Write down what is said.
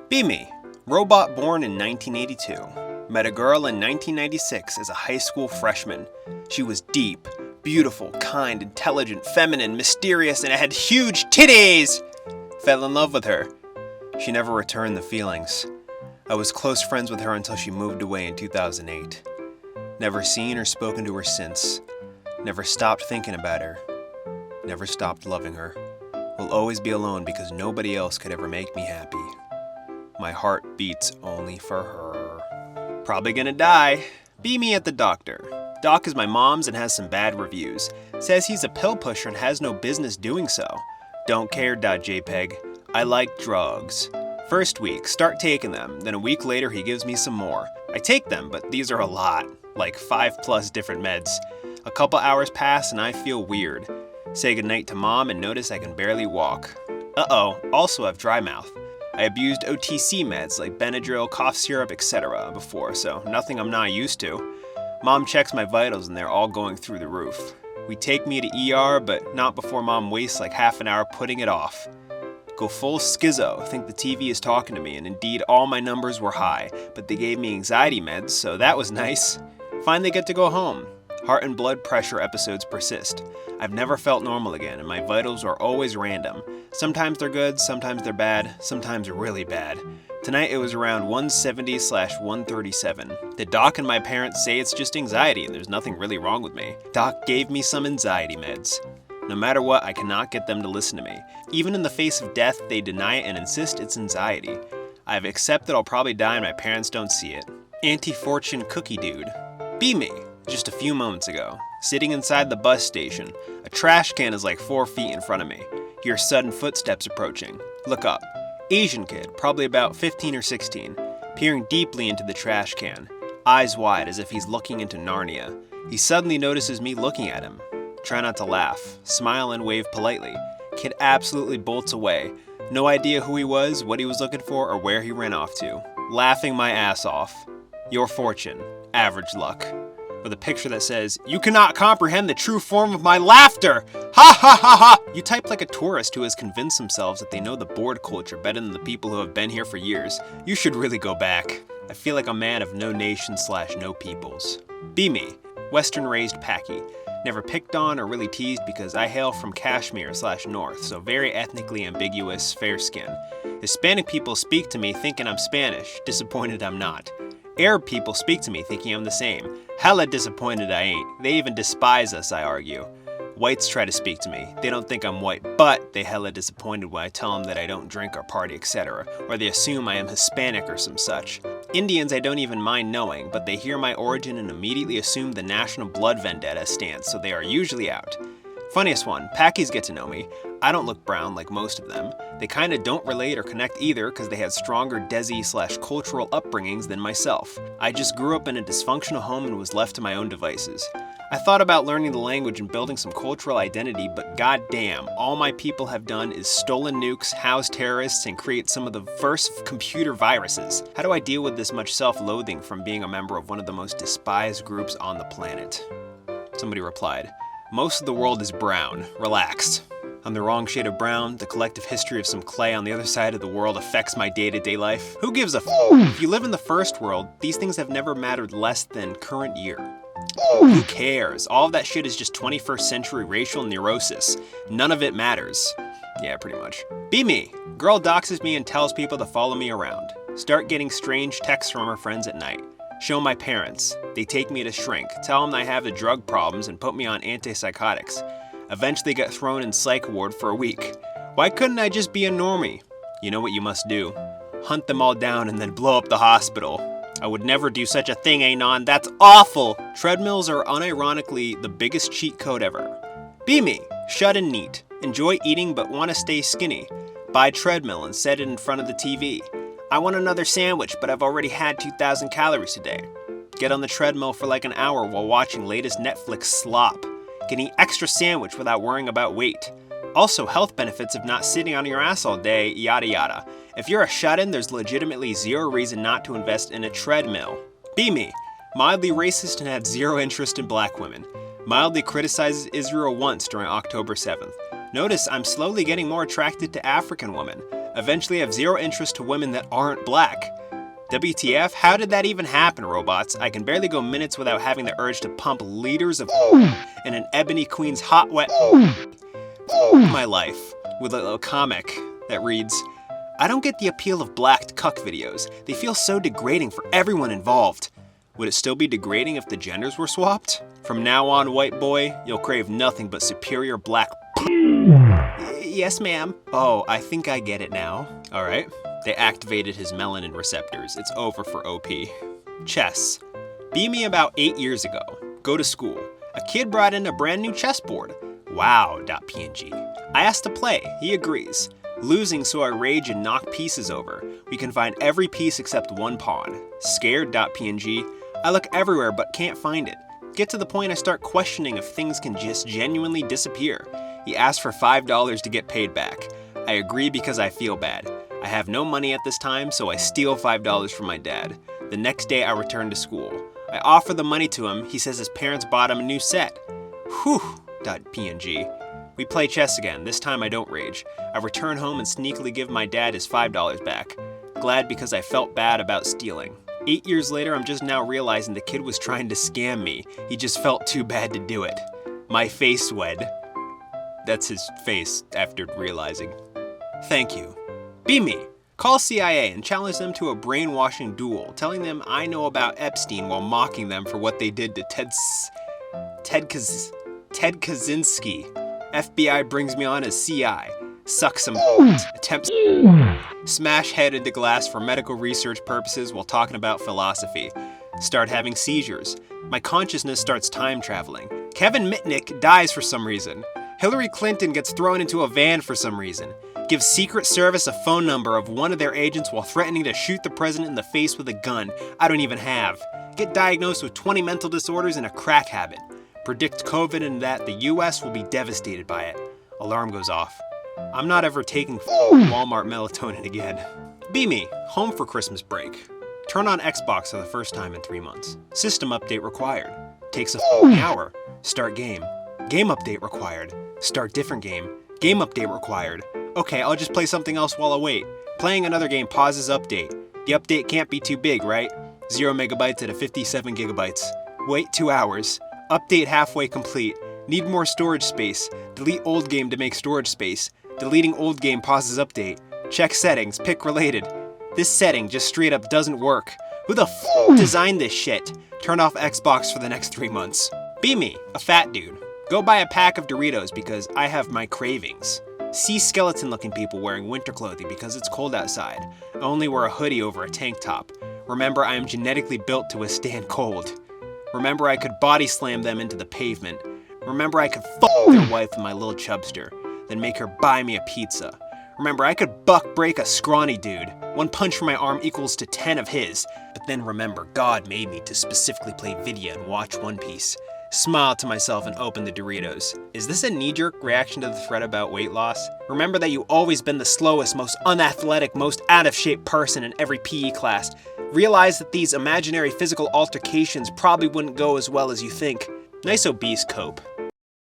Be me. Robot born in 1982. Met a girl in 1996 as a high school freshman. She was deep, beautiful, kind, intelligent, feminine, mysterious, and had huge titties! Fell in love with her. She never returned the feelings. I was close friends with her until she moved away in 2008. Never seen or spoken to her since. Never stopped thinking about her. Never stopped loving her. Will always be alone because nobody else could ever make me happy. My heart beats only for her. Probably gonna die. Be me at the doctor. Doc is my mom's and has some bad reviews. Says he's a pill pusher and has no business doing so. Don't care.jpg. I like drugs. First week, start taking them. Then a week later, he gives me some more. I take them, but these are a lot. Like 5+ different meds. A couple hours pass and I feel weird. Say goodnight to mom and notice I can barely walk. Uh-oh, also have dry mouth. I abused OTC meds like Benadryl, cough syrup, etc. before, so nothing I'm not used to. Mom checks my vitals and they're all going through the roof. We take me to ER, but not before mom wastes like half an hour putting it off. Go full schizo, think the TV is talking to me, and indeed all my numbers were high, but they gave me anxiety meds, so that was nice. Finally get to go home. Heart and blood pressure episodes persist. I've never felt normal again, and my vitals are always random. Sometimes they're good, sometimes they're bad, sometimes really bad. Tonight it was around 170/137. The doc and my parents say it's just anxiety and there's nothing really wrong with me. Doc gave me some anxiety meds. No matter what, I cannot get them to listen to me. Even in the face of death, they deny it and insist it's anxiety. I've accepted I'll probably die and my parents don't see it. Anti-fortune cookie dude. Be me. Just a few moments ago, sitting inside the bus station, a trash can is like 4 feet in front of me. Hear sudden footsteps approaching. Look up. Asian kid, probably about 15 or 16, peering deeply into the trash can, eyes wide as if he's looking into Narnia. He suddenly notices me looking at him. Try not to laugh. Smile and wave politely. Kid absolutely bolts away. No idea who he was, what he was looking for, or where he ran off to. Laughing my ass off. Your fortune. Average luck. With a picture that says, "You cannot comprehend the true form of my laughter! Ha ha ha ha!" You type like a tourist who has convinced themselves that they know the board culture better than the people who have been here for years. You should really go back. I feel like a man of no nation/no peoples. Be me. Western raised Paki. Never picked on or really teased because I hail from Kashmir/North, so very ethnically ambiguous, fair skin. Hispanic people speak to me thinking I'm Spanish, disappointed I'm not. Arab people speak to me thinking I'm the same. Hella disappointed I ain't. They even despise us, I argue. Whites try to speak to me. They don't think I'm white, but they hella disappointed when I tell them that I don't drink or party, etc. Or they assume I am Hispanic or some such. Indians I don't even mind knowing, but they hear my origin and immediately assume the national blood vendetta stance, so they are usually out. Funniest one, Pakis get to know me. I don't look brown like most of them. They kinda don't relate or connect either because they had stronger Desi/cultural upbringings than myself. I just grew up in a dysfunctional home and was left to my own devices. I thought about learning the language and building some cultural identity, but goddamn, all my people have done is stolen nukes, house terrorists, and create some of the first computer viruses. How do I deal with this much self-loathing from being a member of one of the most despised groups on the planet? Somebody replied, "Most of the world is brown. Relax. I'm the wrong shade of brown. The collective history of some clay on the other side of the world affects my day-to-day life. Who gives a f? If you live in the first world, these things have never mattered less than current year. Who cares? All of that shit is just 21st century racial neurosis. None of it matters." Yeah, pretty much. Be me. Girl doxes me and tells people to follow me around. Start getting strange texts from her friends at night. Show my parents. They take me to shrink, tell them I have the drug problems and put me on antipsychotics. Eventually get thrown in psych ward for a week. Why couldn't I just be a normie? You know what you must do? Hunt them all down and then blow up the hospital. I would never do such a thing, Anon. That's awful. Treadmills are unironically the biggest cheat code ever. Be me. Shut and neat. Enjoy eating but want to stay skinny. Buy treadmill and set it in front of the TV. I want another sandwich, but I've already had 2,000 calories today. Get on the treadmill for like an hour while watching latest Netflix slop. Can eat extra sandwich without worrying about weight. Also, health benefits of not sitting on your ass all day, yada yada. If you're a shut-in, there's legitimately zero reason not to invest in a treadmill. Be me. Mildly racist and had zero interest in black women. Mildly criticizes Israel once during October 7th. Notice I'm slowly getting more attracted to African women. Eventually I have zero interest to women that aren't black. WTF? How did that even happen, robots? I can barely go minutes without having the urge to pump liters of in an Ebony Queen's hot wet my life, with a little comic that reads, I don't get the appeal of blacked cuck videos. They feel so degrading for everyone involved. Would it still be degrading if the genders were swapped? From now on, white boy, you'll crave nothing but superior black Yes, ma'am. Oh, I think I get it now. Alright. They activated his melanin receptors. It's over for OP. Chess. Be me about 8 years ago. Go to school. A kid brought in a brand new chessboard. Wow.png. I asked to play. He agrees. Losing, so I rage and knock pieces over. We can find every piece except one pawn. Scared.png. I look everywhere but can't find it. Get to the point I start questioning if things can just genuinely disappear. He asked for $5 to get paid back. I agree because I feel bad. I have no money at this time, so I steal $5 from my dad. The next day I return to school. I offer the money to him. He says his parents bought him a new set. Whew.png. We play chess again. This time I don't rage. I return home and sneakily give my dad his $5 back. Glad because I felt bad about stealing. 8 years later, I'm just now realizing the kid was trying to scam me. He just felt too bad to do it. My face wed. That's his face after realizing. Thank you. Be me. Call CIA and challenge them to a brainwashing duel, telling them I know about Epstein while mocking them for what they did to Ted Kaczynski. FBI brings me on as CI. Suck some attempts smash head into glass for medical research purposes while talking about philosophy. Start having seizures. My consciousness starts time traveling. Kevin Mitnick dies for some reason. Hillary Clinton gets thrown into a van for some reason. Gives Secret Service a phone number of one of their agents while threatening to shoot the president in the face with a gun I don't even have. Get diagnosed with 20 mental disorders and a crack habit. Predict COVID and that the US will be devastated by it. Alarm goes off. I'm not ever taking Walmart melatonin again. Be me. Home for Christmas break. Turn on Xbox for the first time in 3 months. System update required. Takes a hour. Start game. Game update required. Start different game. Game update required. Okay, I'll just play something else while I wait. Playing another game pauses update. The update can't be too big, right? 0 megabytes at a 57 gigabytes. Wait 2 hours. Update halfway complete. Need more storage space. Delete old game to make storage space. Deleting old game pauses update. Check settings, pick related. This setting just straight up doesn't work. Who the designed this shit? Turn off Xbox for the next 3 months. Be me, a fat dude. Go buy a pack of Doritos because I have my cravings. See skeleton-looking people wearing winter clothing because it's cold outside. I only wear a hoodie over a tank top. Remember, I am genetically built to withstand cold. Remember, I could body slam them into the pavement. Remember, I could fuck their wife with my little chubster, then make her buy me a pizza. Remember, I could buck break a scrawny dude. 1 punch from my arm equals to 10 of his. But then remember, God made me to specifically play video and watch One Piece. Smile to myself and open the Doritos. Is this a knee-jerk reaction to the thread about weight loss? Remember that you've always been the slowest, most unathletic, most out-of-shape person in every PE class. Realize that these imaginary physical altercations probably wouldn't go as well as you think. Nice obese cope.